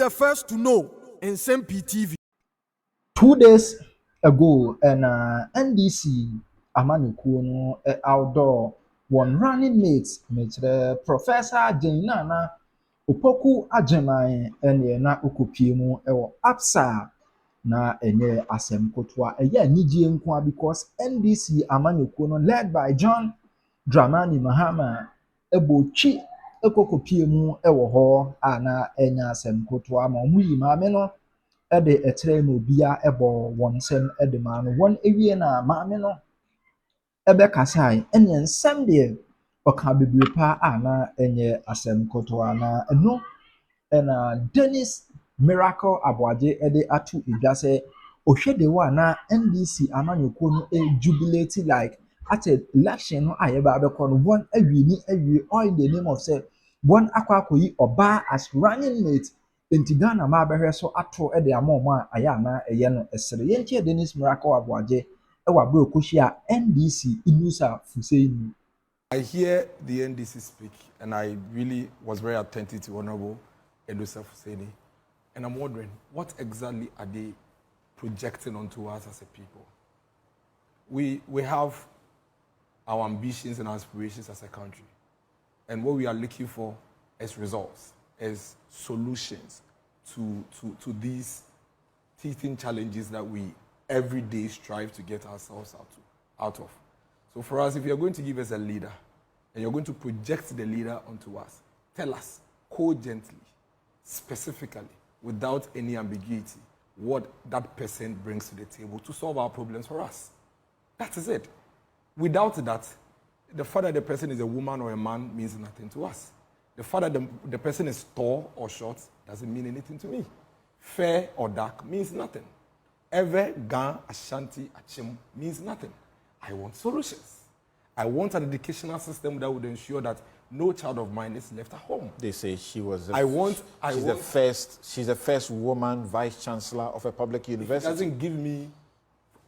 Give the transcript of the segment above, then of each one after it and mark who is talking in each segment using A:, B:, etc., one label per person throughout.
A: the first to know. Nsem-Pii TV.
B: 2 days ago, NDC Amanyukuo no outdoor one running mates Professor Naana Opoku Agyemang na okopie mu APSA na enye asem kotoa eye anigye nko because NDC Amanyukuo no led by John Dramani Mahama ebotwi ekokopie mu ho a na enya asem kotoa ma omuyi maame no de etere na obia ebo won nsem de ma no won ewie na maame no ebe kasai ene nsem de oka bebre pa a na enye asem kotoa na eno na Dennis Miracle Aboagye de atu idase ohwedewa na NDC Amanyukuo no jubilate like at a election no ayeba abekọ no won awie all in the name of say one akwakoyi oba as running mate enti Ghana ma behwe so ato de amom a aya na eye no esere yentie Dennis Miracle Aboagye wa bro koshia NDC Inusa Foseini.
C: I hear the NDC speak and I really was very attentive to Honorable Inusa Foseini, and I'm wondering what exactly are they projecting onto us as a people? We have our ambitions and aspirations as a country, and what we are looking for is results, is solutions to these teething challenges that we every day strive to get ourselves out of. So for us, if you're going to give us a leader and you're going to project the leader onto us, tell us cogently, specifically, without any ambiguity, what that person brings to the table to solve our problems for us. That is it. Without that, the fact that the person is a woman or a man means nothing to us. The fact that the person is tall or short doesn't mean anything to me. Fair or dark means nothing. Ever, Gan, Ashanti, Achim means nothing. I want solutions. I want an educational system that would ensure that no child of mine is left at home.
D: They say she was.
C: She's
D: the first woman vice chancellor of a public university.
C: If it doesn't give me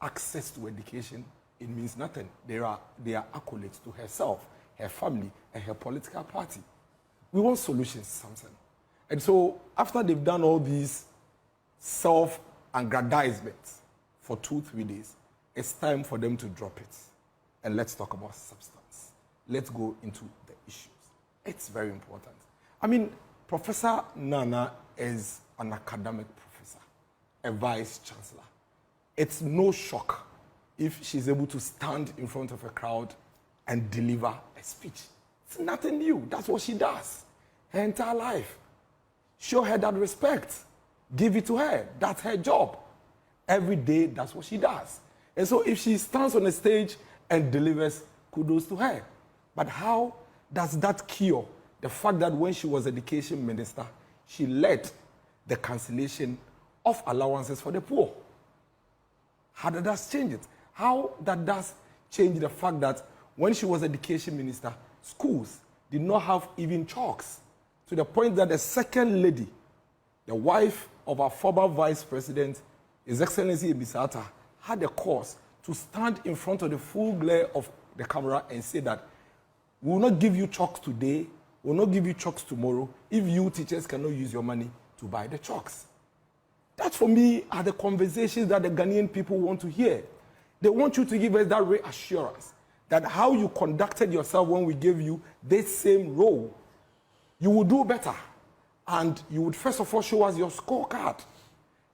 C: access to education, it means nothing. They are accolades to herself, her family, and her political party. We want solutions, Samson. And so after they've done all these self-aggrandizements for 2-3 days, it's time for them to drop it. And let's talk about substance. Let's go into the issues. It's very important. I mean, Professor Naana is an academic professor, a vice chancellor. It's no shock if she's able to stand in front of a crowd and deliver a speech. It's nothing new. That's what she does her entire life. Show her that respect. Give it to her. That's her job. Every day, that's what she does. And so if she stands on a stage and delivers, kudos to her. But how does that cure the fact that when she was education minister, she led the cancellation of allowances for the poor? How does that change it? How that does change the fact that when she was education minister, schools did not have even chalks, to the point that the second lady, the wife of our former vice president, His Excellency Ebisata, had a cause to stand in front of the full glare of the camera and say that we will not give you chalks today, we will not give you chalks tomorrow if you teachers cannot use your money to buy the chalks. That for me are the conversations that the Ghanaian people want to hear. They want you to give us that reassurance that how you conducted yourself when we gave you this same role, you will do better. And you would first of all show us your scorecard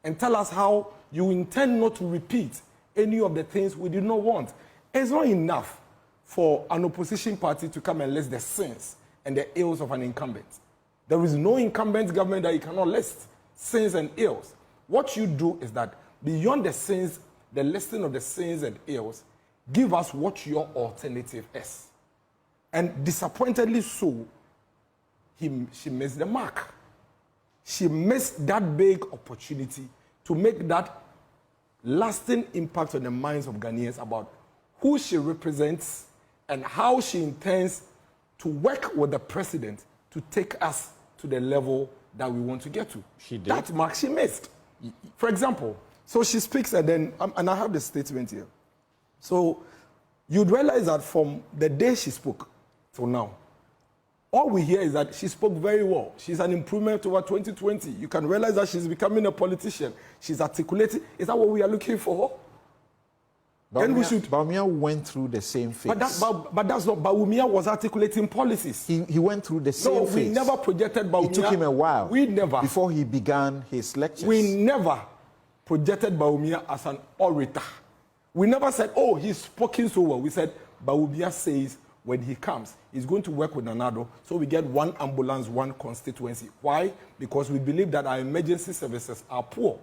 C: and tell us how you intend not to repeat any of the things we did not want. It's not enough for an opposition party to come and list the sins and the ills of an incumbent. There is no incumbent government that you cannot list sins and ills. What you do is that beyond the sins, the listing of the sins and ills, give us what your alternative is. And disappointedly so, she missed the mark. She missed that big opportunity to make that lasting impact on the minds of Ghanaians about who she represents and how she intends to work with the president to take us to the level that we want to get to.
D: She did.
C: That mark she missed. For example, so she speaks and then, and I have the statement here. So you'd realize that from the day she spoke till now, all we hear is that she spoke very well. She's an improvement over 2020. You can realize that she's becoming a politician. She's articulating. Is that what we are looking for? Then we should.
D: Bawumia went through the same phase.
C: But that's not. Bawumia was articulating policies.
D: He went through the same phase.
C: No, we never projected Bawumia.
D: It took him a while.
C: We never.
D: Before he began his lectures.
C: We never projected Bawumia as an orator. We never said, oh, he's spoken so well. We said, Bawumia says when he comes, he's going to work with Nanado, so we get one ambulance, one constituency. Why? Because we believe that our emergency services are poor.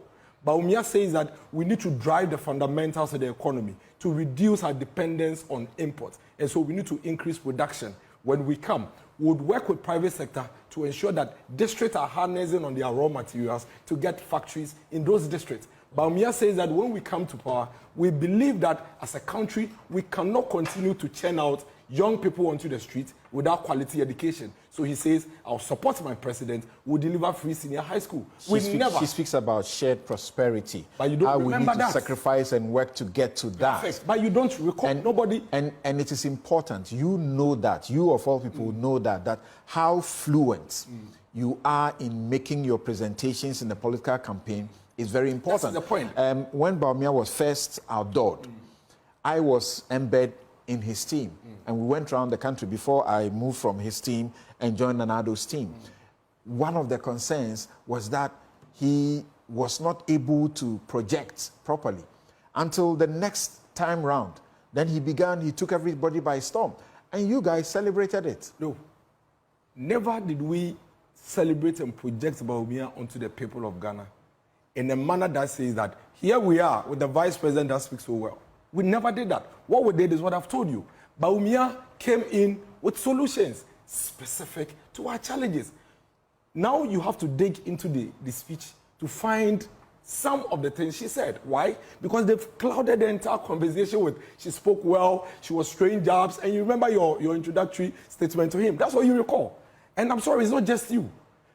C: Bawumia says that we need to drive the fundamentals of the economy to reduce our dependence on imports. And so we need to increase production. When we come, we would work with private sector to ensure that districts are harnessing on their raw materials to get factories in those districts. Bawumia says that when we come to power, we believe that as a country, we cannot continue to churn out young people onto the street without quality education. So he says, I'll support my president, we'll deliver free senior high school.
D: She speaks about shared prosperity.
C: But you don't
D: how
C: remember
D: we need to sacrifice and work to get to that.
C: Perfect. But you don't recall nobody.
D: And it is important. You know that. You of all people know that how fluent you are in making your presentations in the political campaign is very important.
C: That's the point.
D: When Bawumia was first outdoored, I was embedded in his team. And we went around the country before I moved from his team and joined Nanado's team. One of the concerns was that he was not able to project properly until the next time round. Then he took everybody by storm. And you guys celebrated it.
C: No. Never did we celebrate and project Bawumia onto the people of Ghana in a manner that says that here we are with the vice president that speaks so well. We never did that. What we did is what I've told you. Bawumia came in with solutions specific to our challenges. Now you have to dig into the speech to find some of the things she said. Why? Because they've clouded the entire conversation with she spoke well, she was throwing jabs, and you remember your introductory statement to him. That's what you recall. And I'm sorry, it's not just you.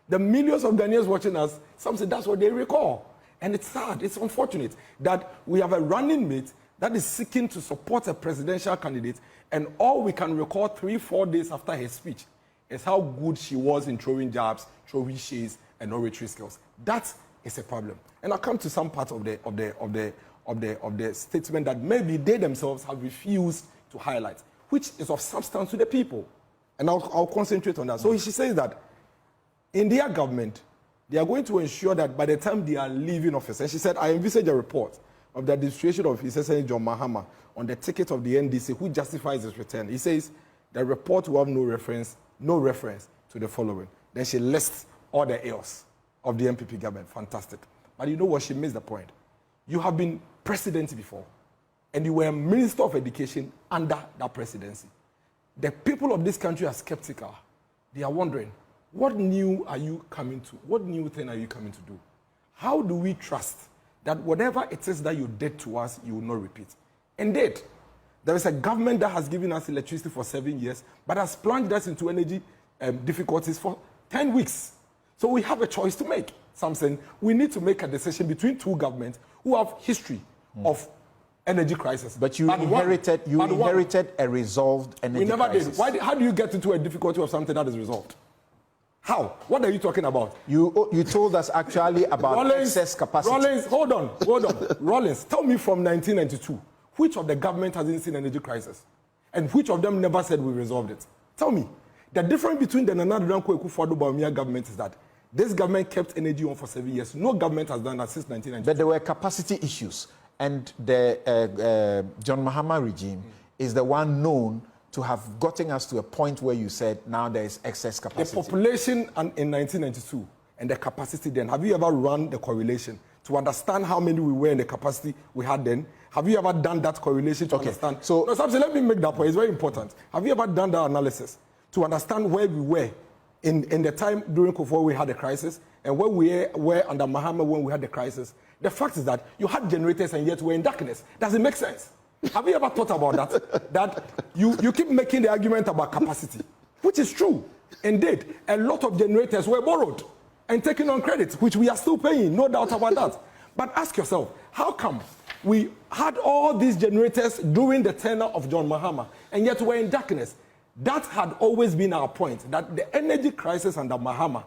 C: The millions of Ghanaians watching us, some say that's what they recall. And it's sad, it's unfortunate that we have a running mate that is seeking to support a presidential candidate, and all we can recall 3-4 days after her speech is how good she was in throwing jabs, throwing shades, and oratory skills. That is a problem. And I'll come to some part of the statement that maybe they themselves have refused to highlight, which is of substance to the people. And I'll concentrate on that. So she says that in their government, they are going to ensure that by the time they are leaving office, and she said, I envisage a report of the administration of His Excellency John Mahama on the ticket of the NDC, who justifies his return. He says the report will have no reference to the following. Then she lists all the ills of the MPP government. Fantastic. But you know what? She missed the point. You have been president before, and you were Minister of Education under that presidency. The people of this country are skeptical. They are wondering, what new are you coming to? What new thing are you coming to do? How do we trust that whatever it is that you did to us, you will not repeat? Indeed, there is a government that has given us electricity for 7 years, but has plunged us into energy difficulties for 10 weeks. So we have a choice to make. Something we need to make a decision between two governments who have history of energy crisis.
D: But you inherited a resolved energy crisis.
C: We never did. How do you get into a difficulty of something that is resolved? How? What are you talking about?
D: You told us actually about
C: Rollins,
D: excess capacity.
C: Rollins, hold on. Rollins, tell me from 1992, which of the government hasn't seen energy crisis? And which of them never said we resolved it? Tell me. The difference between the Nana Danko Akufo-Addo Bawumia government is that this government kept energy on for 7 years. No government has done that since 1992.
D: But there were capacity issues. And the John Mahama regime is the one known to have gotten us to a point where you said now there is excess capacity.
C: The population in 1992 and the capacity then, have you ever run the correlation to understand how many we were and the capacity we had then? Have you ever done that correlation to understand? So, no, let me make that point. It's very important. Have you ever done that analysis to understand where we were in the time during Kufuor we had the crisis and where we were under Mahama when we had the crisis? The fact is that you had generators and yet we're in darkness. Does it make sense? Have you ever thought about that? That you keep making the argument about capacity, which is true. Indeed, a lot of generators were borrowed and taken on credit, which we are still paying, no doubt about that. But ask yourself, how come we had all these generators during the tenure of John Mahama, and yet we're in darkness? That had always been our point, that the energy crisis under Mahama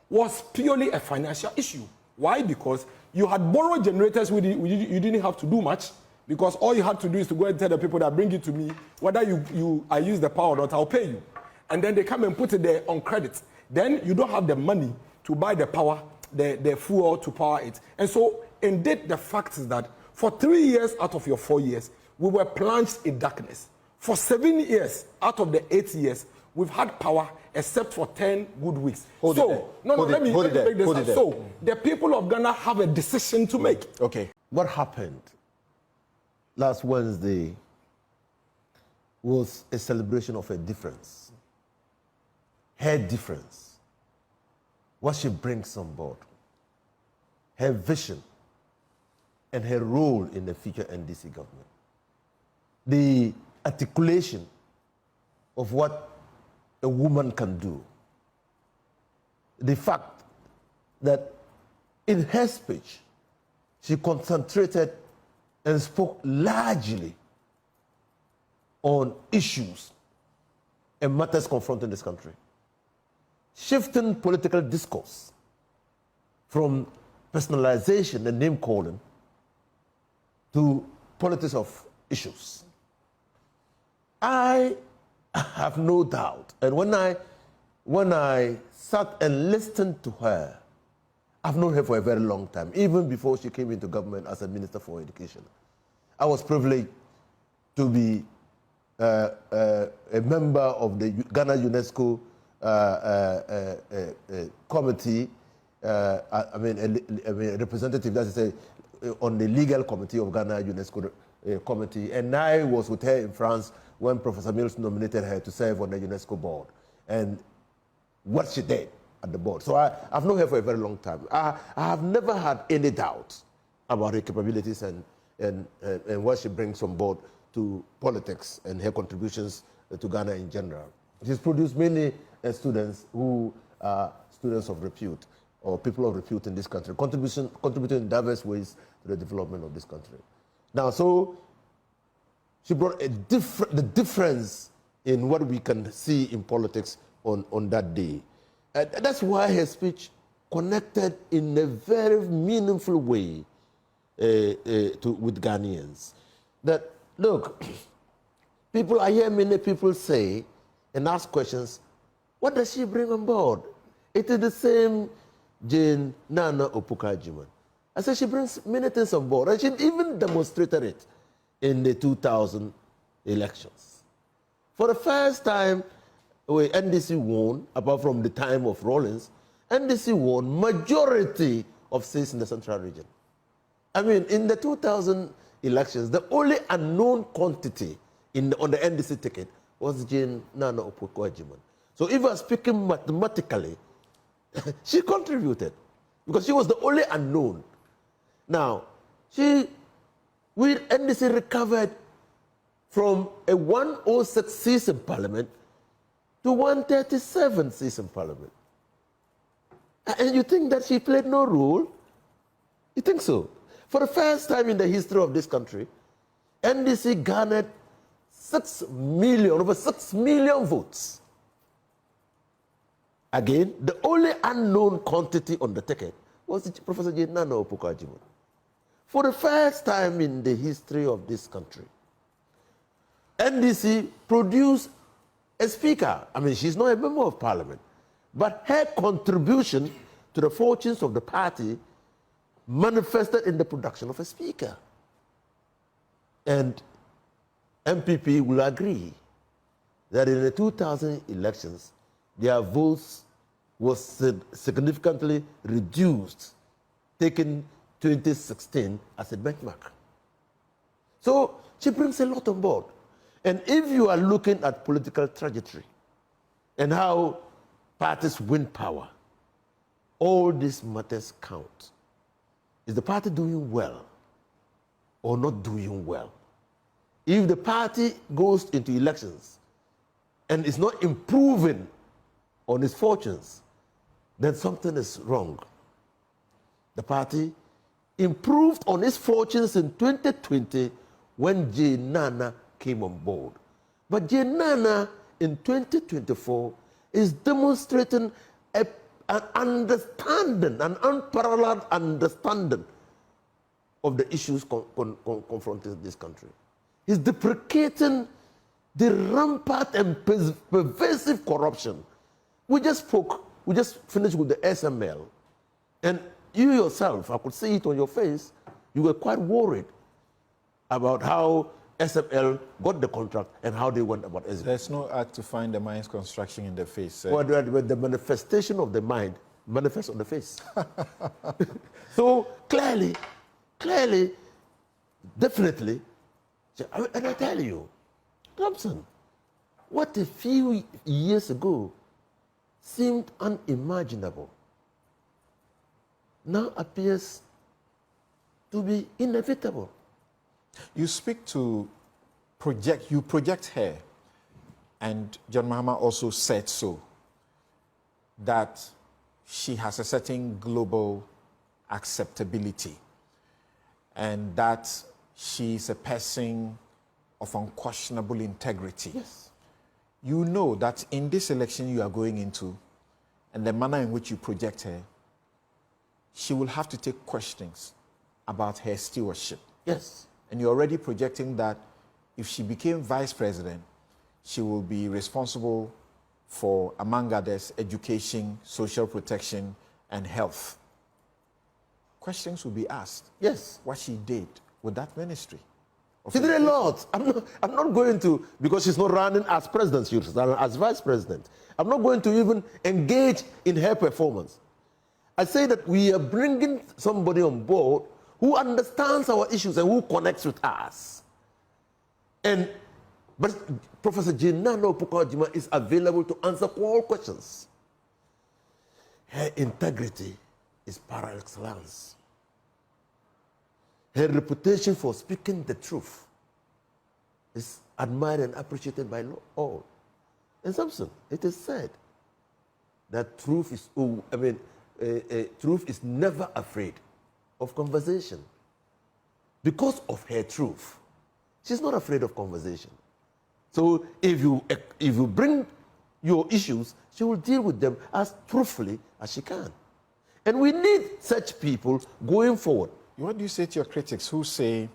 C: was purely a financial issue. Why? Because you had borrowed generators, you didn't have to do much, because all you had to do is to go and tell the people that bring it to me, whether I use the power or not, I'll pay you. And then they come and put it there on credit. Then you don't have the money to buy the power, the fuel to power it. And so, indeed, the fact is that for 3 years out of your 4 years, we were plunged in darkness. For 7 years out of the 8 years, we've had power except for 10 good weeks. Let me break this down. So, the people of Ghana have a decision to make.
D: Okay.
E: What happened last Wednesday was a celebration of a difference. Her difference. What she brings on board. Her vision and her role in the future NDC government. The articulation of what a woman can do. The fact that in her speech, she concentrated and spoke largely on issues and matters confronting this country. Shifting political discourse from personalization and name calling to politics of issues. I have no doubt, and when I sat and listened to her, I've known her for a very long time, even before she came into government as a Minister for Education. I was privileged to be a member of the Ghana UNESCO committee, a representative, that is to say, on the legal committee of Ghana UNESCO committee, and I was with her in France when Professor Mills nominated her to serve on the UNESCO board, and what she did at the board. So I've known her for a very long time. I have never had any doubt about her capabilities and what she brings on board to politics and her contributions to Ghana in general. She's produced many students who are students of repute or people of repute in this country, contributing in diverse ways to the development of this country. Now, so she brought the difference in what we can see in politics on that day. And that's why her speech connected in a very meaningful way with Ghanaians. That, look, I hear many people say and ask questions, what does she bring on board? It is the same Jane Naana Opoku-Agyeman. I said she brings many things on board, and she even demonstrated it in the 2000 elections. For the first time, when NDC won, apart from the time of Rawlings, NDC won majority of seats in the central region. I mean, in the 2000 elections, the only unknown quantity on the NDC ticket was Jane Naana Opoku-Agyeman. So if we're speaking mathematically, she contributed because she was the only unknown. Now, NDC recovered from a 106 seats in parliament to 137 seats in parliament. And you think that she played no role? You think so? For the first time in the history of this country, NDC garnered over 6 million votes. Again, the only unknown quantity on the ticket was Professor Jane Naana Opoku-Agyeman. For the first time in the history of this country, NDC produced a speaker. I mean, she's not a member of parliament, but her contribution to the fortunes of the party manifested in the production of a speaker. And MPP will agree that in the 2000 elections, their votes was significantly reduced, taking 2016 as a benchmark. So she brings a lot on board. And if you are looking at political trajectory and how parties win power, all these matters count. Is the party doing well or not doing well? If the party goes into elections and is not improving on its fortunes, then something is wrong. The party improved on its fortunes in 2020 when Jane Naana came on board. But Jane Naana in 2024 is demonstrating an understanding, an unparalleled understanding of the issues confronting this country. He's deprecating the rampant and pervasive corruption. We just finished with the SML, and you yourself, I could see it on your face, you were quite worried about how SML got the contract and how they went about it.
D: There's no art to find the mind's construction in the face.
E: Well, the manifestation of the mind manifests on the face. So clearly, definitely, and I tell you, Thompson, what a few years ago seemed unimaginable now appears to be inevitable.
D: You speak to you project her, and John Mahama also said so, that she has a certain global acceptability and that she's a person of unquestionable integrity.
E: Yes.
D: You know that in this election you are going into, and the manner in which you project her, she will have to take questions about her stewardship.
E: Yes.
D: And you're already projecting that if she became vice president, she will be responsible for, among others, education, social protection, and health. Questions will be asked.
E: Yes.
D: What she did with that ministry.
E: She did a lot. I'm not going to, because she's not running as president, she's running as vice president. I'm not going to even engage in her performance. I say that we are bringing somebody on board who understands our issues and who connects with us. But Professor Nana Opoku-Agyeman is available to answer all questions. Her integrity is par excellence. Her reputation for speaking the truth is admired and appreciated by all. In Samson, it is said that truth is never afraid of conversation. Because of her truth, she's not afraid of conversation. So if you bring your issues, she will deal with them as truthfully as she can. And we need such people going forward.
D: What do you say to your critics who say,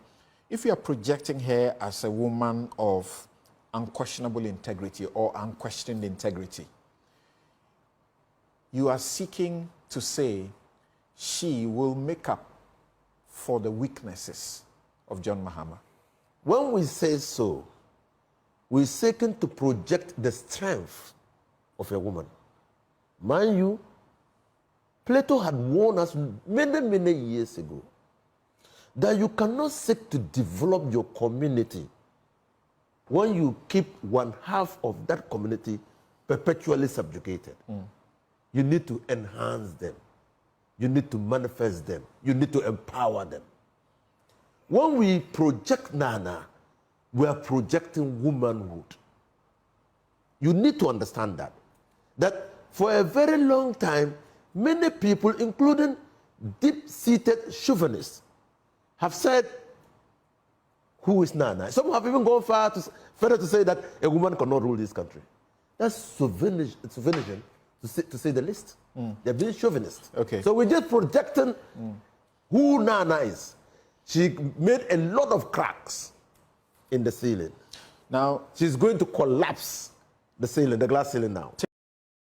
D: if you are projecting her as a woman of unquestionable integrity or unquestioned integrity, you are seeking to say she will make up for the weaknesses of John Mahama?
E: When we say so, we're seeking to project the strength of a woman. Mind you, Plato had warned us many, many years ago that you cannot seek to develop your community when you keep one half of that community perpetually subjugated. You need to enhance them. You need to manifest them. You need to empower them. When we project Nana, we are projecting womanhood. You need to understand that. That for a very long time, many people, including deep-seated chauvinists, have said, who is Nana? Some have even gone further to say that a woman cannot rule this country. That's chauvinism, to say the least. They're being chauvinist.
D: Okay.
E: So we're just projecting who Nana is. She made a lot of cracks in the ceiling.
D: Now,
E: she's going to collapse the ceiling, the glass ceiling now.